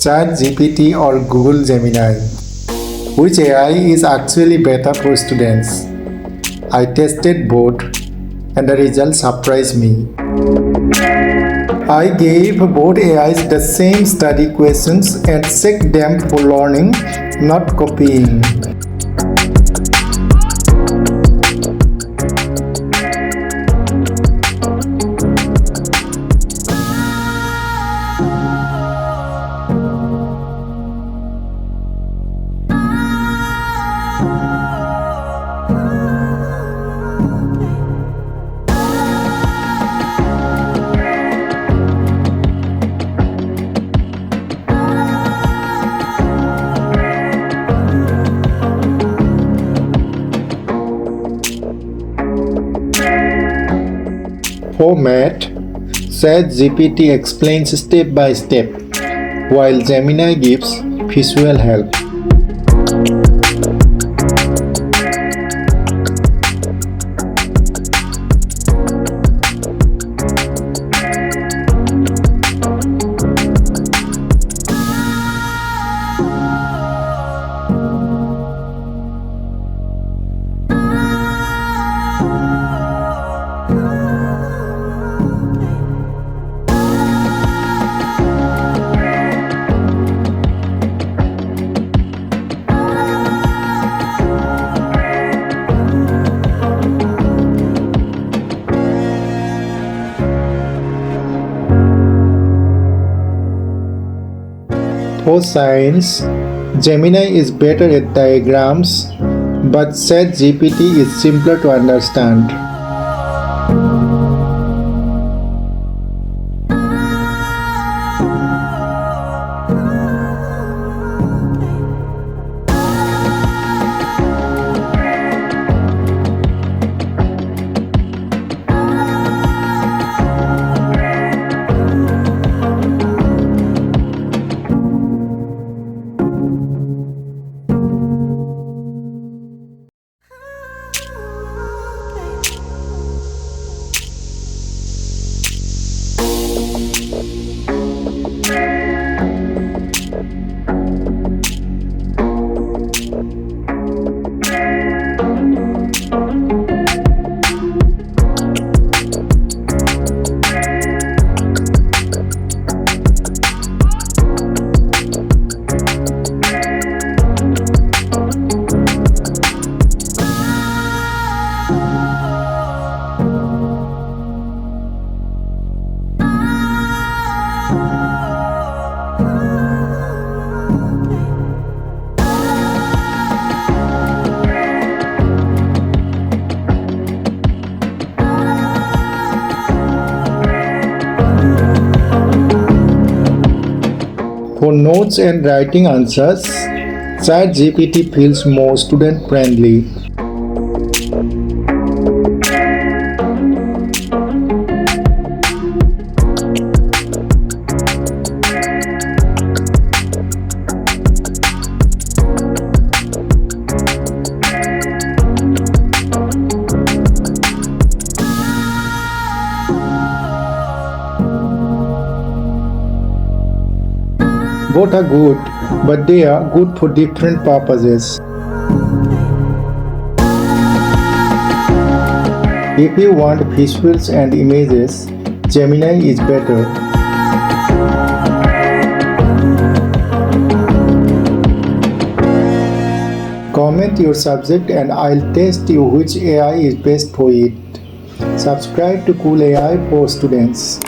ChatGPT or Google Gemini? Which AI is actually better for students? I tested both and the results surprised me. I gave both AIs the same study questions and checked them for learning, not copying. For math, ChatGPT explains step by step, while Gemini gives visual help. For science, Gemini is better at diagrams, but ChatGPT is simpler to understand. For notes and writing answers, ChatGPT feels more student-friendly. Both are good, but they are good for different purposes. If you want visuals and images, Gemini is better. Comment your subject and I'll test you which AI is best for it. Subscribe to Cool AI for students.